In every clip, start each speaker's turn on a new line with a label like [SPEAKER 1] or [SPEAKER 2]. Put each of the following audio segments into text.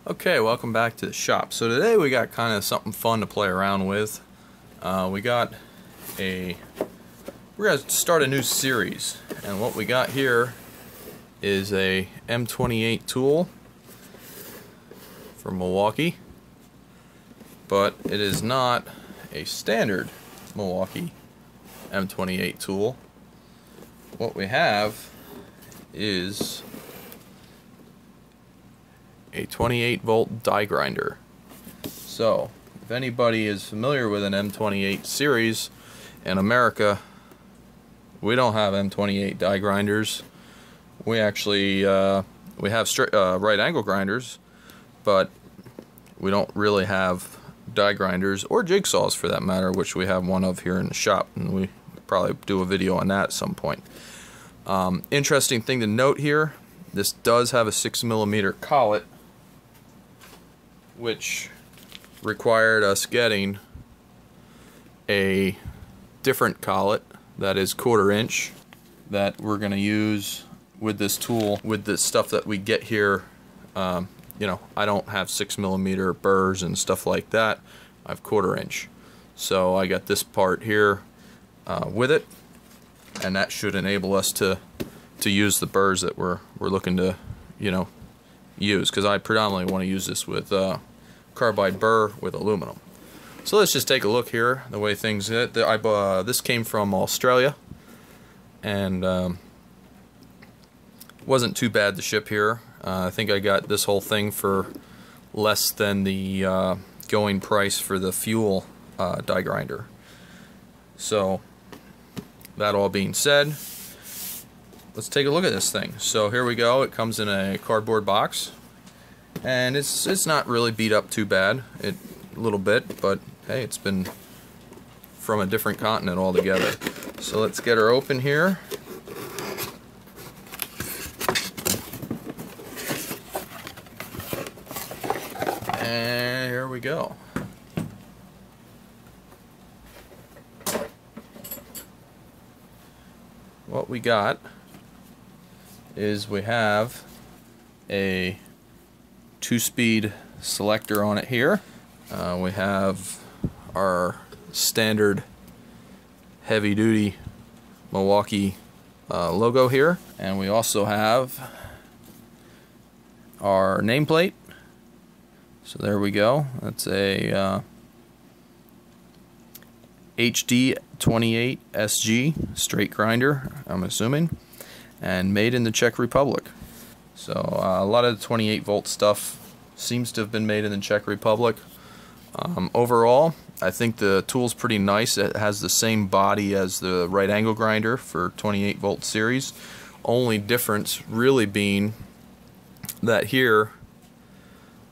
[SPEAKER 1] Okay, welcome back to the shop. So today we got kind of something fun to play around with. We're gonna start a new series, and what we got here is a M28 tool from Milwaukee, but it is not a standard Milwaukee M28 tool. What we have is a 28-volt die grinder. So if anybody is familiar with an M28 series, in America we don't have M28 die grinders. We actually we have straight right angle grinders, but we don't really have die grinders or jigsaws for that matter, which we have one of here in the shop, and we probably do a video on that at some point. Interesting thing to note here, this does have a 6mm collet, which required us getting a different collet that is 1/4 inch that we're going to use with this tool, with the stuff that we get here. You know, I don't have 6mm burrs and stuff like that. I have 1/4 inch. So I got this part here with it, and that should enable us to use the burrs that we're looking to, you know, use, because I predominantly want to use this with carbide burr with aluminum. So let's just take a look here the way things hit. This came from Australia, and wasn't too bad to ship here. I think I got this whole thing for less than the going price for the fuel die grinder. So that all being said, let's take a look at this thing. So here we go. It comes in a cardboard box, and it's not really beat up too bad, a little bit, but hey, it's been from a different continent altogether. So let's get her open here. And here we go. What we got is we have a 2-speed selector on it here. We have our standard heavy-duty Milwaukee logo here, and we also have our nameplate. So there we go. That's a HD28 SG straight grinder, I'm assuming, and made in the Czech Republic. So a lot of the 28-volt stuff seems to have been made in the Czech Republic. Overall, I think the tool's pretty nice. It has the same body as the right angle grinder for 28-volt series. Only difference really being that here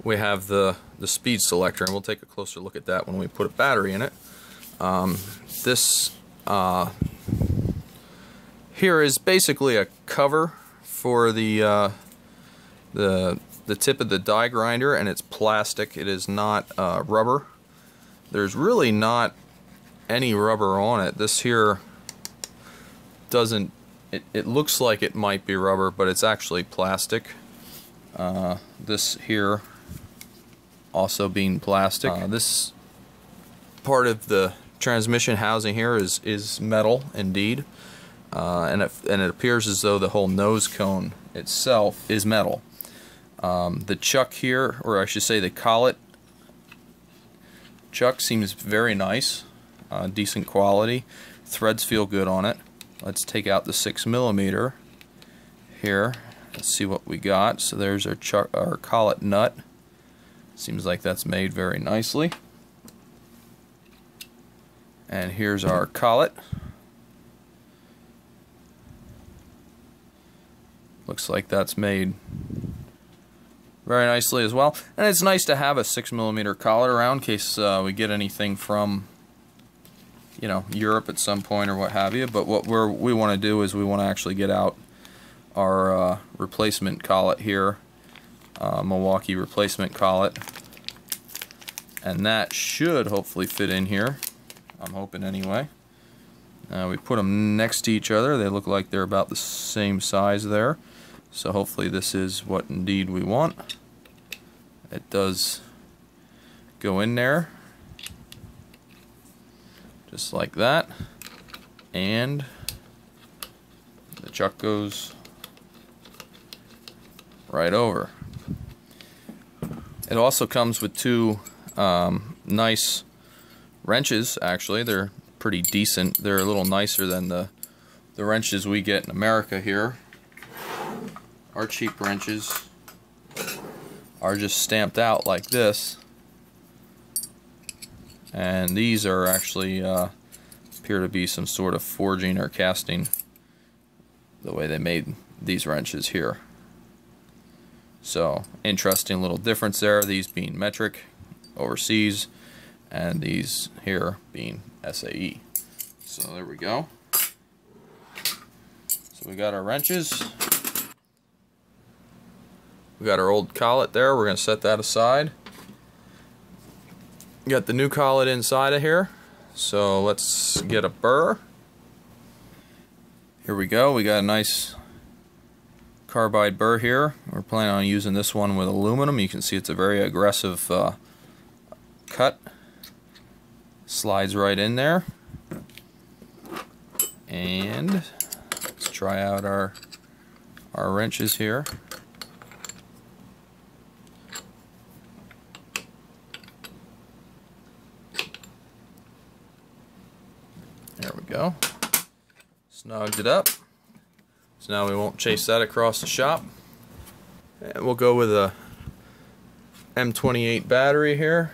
[SPEAKER 1] we have the speed selector, and we'll take a closer look at that when we put a battery in it. This here is basically a cover for the tip of the die grinder, and it's plastic. It is not rubber. There's really not any rubber on it. This here doesn't, it looks like it might be rubber, but it's actually plastic. This here also being plastic. This part of the transmission housing here is metal indeed, and it appears as though the whole nose cone itself is metal. The chuck here, or I should say the collet chuck, seems very nice, decent quality. Threads feel good on it. Let's take out the 6mm here. Let's see what we got. So there's our chuck, our collet nut. Seems like that's made very nicely. And here's our collet. Looks like that's made very nicely as well. And it's nice to have a 6mm collet around in case we get anything from, you know, Europe at some point or what have you. But what we want to do is we want to actually get out our replacement collet here, Milwaukee replacement collet, and that should hopefully fit in here. I'm hoping anyway. We put them next to each other. They look like they're about the same size there. So hopefully this is what indeed we want. it does go in there just like that, and the chuck goes right over. It also comes with two nice wrenches. Actually, they're pretty decent. They're a little nicer than the wrenches we get in America here. Our cheap wrenches are just stamped out like this, and these are actually appear to be some sort of forging or casting, the way they made these wrenches here. So interesting little difference there, these being metric overseas and these here being SAE. So there we go. So we got our wrenches, we got our old collet there, we're going to set that aside. We got the new collet inside of here, so let's get a burr. Here we go, we got a nice carbide burr here. We're planning on using this one with aluminum. You can see it's a very aggressive cut. Slides right in there. And let's try out our wrenches here. There we go. Snugged it up. So now we won't chase that across the shop. And we'll go with a M28 battery here.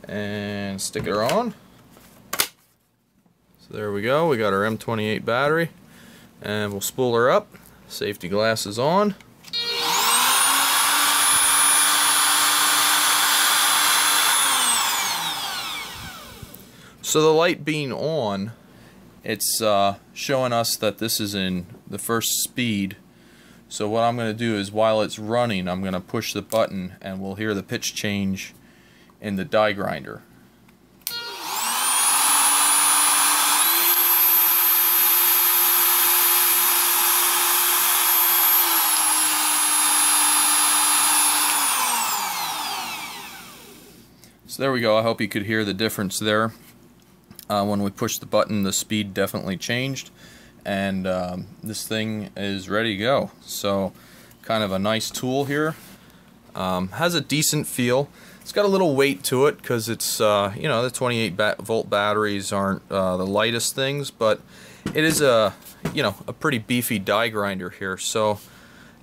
[SPEAKER 1] And stick it on. So there we go, we got our M28 battery. And we'll spool her up. Safety glasses on. So the light being on, it's showing us that this is in the first speed. So what I'm going to do is, while it's running, I'm going to push the button and we'll hear the pitch change in the die grinder. So there we go, I hope you could hear the difference there. When we pushed the button, the speed definitely changed, and this thing is ready to go. So kind of a nice tool here. Has a decent feel. It's got a little weight to it because it's you know, the 28-volt batteries aren't the lightest things, but it is a, you know, a pretty beefy die grinder here. So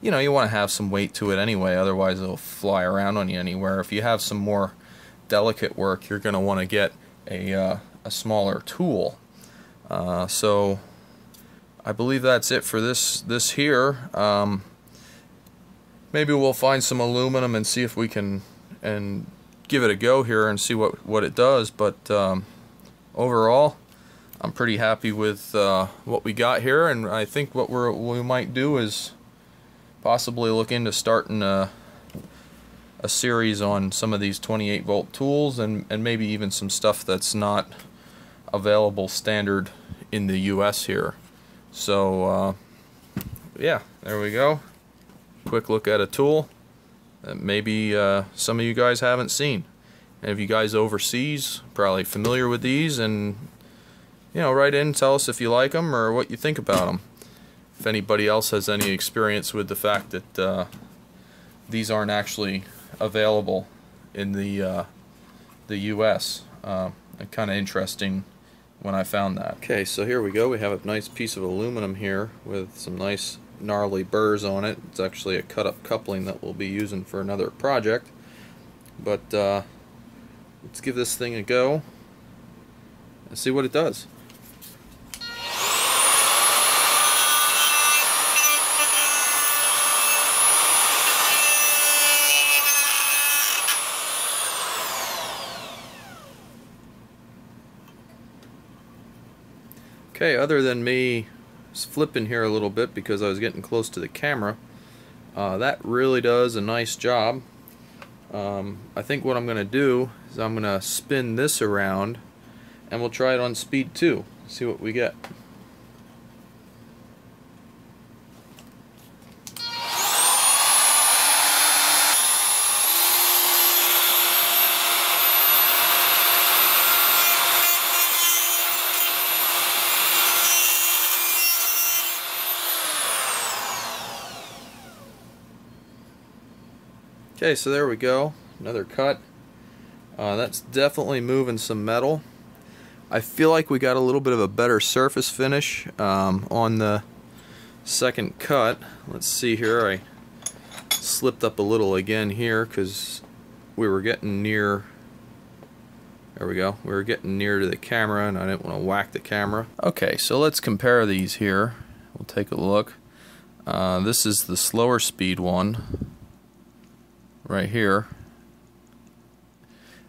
[SPEAKER 1] you know, you want to have some weight to it anyway, otherwise it'll fly around on you anywhere. If you have some more delicate work, you're going to want to get a smaller tool. So I believe that's it for this here. Maybe we'll find some aluminum and see if we can give it a go here and see what it does. But overall, I'm pretty happy with what we got here, and I think what we might do is possibly look into starting a series on some of these 28-volt tools, and maybe even some stuff that's not available standard in the US here. So yeah, there we go. Quick look at a tool that maybe some of you guys haven't seen. And if you guys overseas, probably familiar with these, and you know, write in, tell us if you like them or what you think about them. If anybody else has any experience with the fact that these aren't actually available in the US. Kind of interesting when I found that. Okay, so here we go. We have a nice piece of aluminum here with some nice gnarly burrs on it. It's actually a cut-up coupling that we'll be using for another project. But let's give this thing a go and see what it does. Okay, other than me flipping here a little bit because I was getting close to the camera, that really does a nice job. I think what I'm going to do is I'm going to spin this around and we'll try it on speed 2, see what we get. Okay, so there we go, another cut. That's definitely moving some metal. I feel like we got a little bit of a better surface finish on the second cut. Let's see here, I slipped up a little again here because we were getting near, there we go, we were getting near to the camera and I didn't want to whack the camera. Okay, so let's compare these here. We'll take a look. This is the slower speed one right here,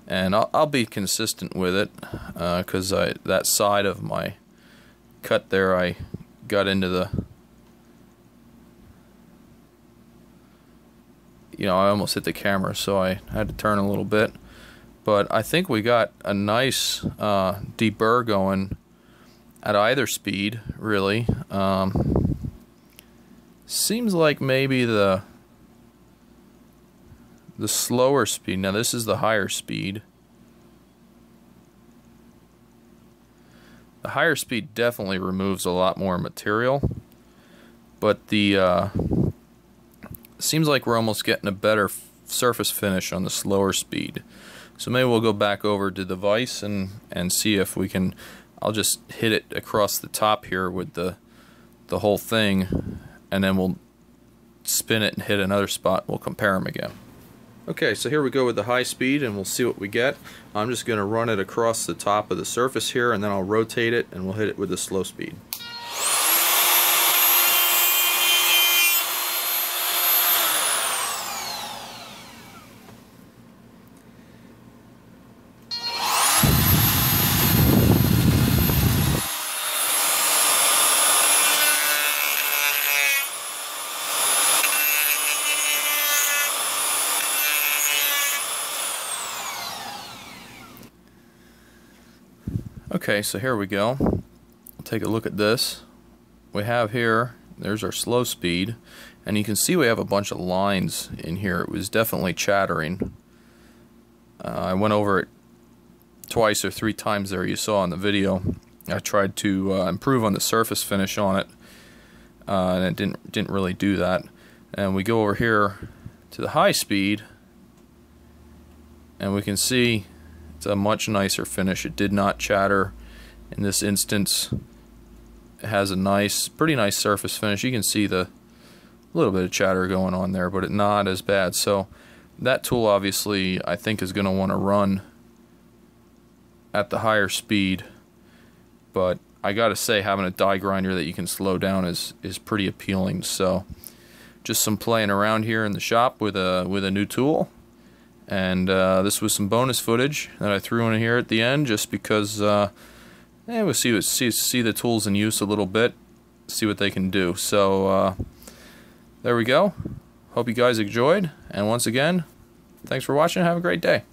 [SPEAKER 1] and I'll be consistent with it because that side of my cut there, I got into the, I almost hit the camera, so I had to turn a little bit. But I think we got a nice deburr going at either speed, really. Seems like maybe the slower speed, now this is the higher speed. The higher speed definitely removes a lot more material, but the seems like we're almost getting a better surface finish on the slower speed. So maybe we'll go back over to the vise and see if we can, I'll just hit it across the top here with the whole thing, and then we'll spin it and hit another spot. We'll compare them again. Okay, so here we go with the high speed and we'll see what we get. I'm just going to run it across the top of the surface here, and then I'll rotate it and we'll hit it with the slow speed. Okay, so here we go. We'll take a look at this. We have here, there's our slow speed, and you can see we have a bunch of lines in here. It was definitely chattering. I went over it twice or three times there, you saw in the video. I tried to improve on the surface finish on it, and it didn't really do that. And we go over here to the high speed, and we can see it's a much nicer finish. It did not chatter in this instance. It has a pretty nice surface finish. You can see the little bit of chatter going on there, but it's not as bad. So that tool obviously I think is going to want to run at the higher speed, but I gotta say having a die grinder that you can slow down is pretty appealing. So just some playing around here in the shop with a new tool. And this was some bonus footage that I threw in here at the end, just because we'll see the tools in use a little bit, see what they can do. So there we go. Hope you guys enjoyed, and once again, thanks for watching. Have a great day.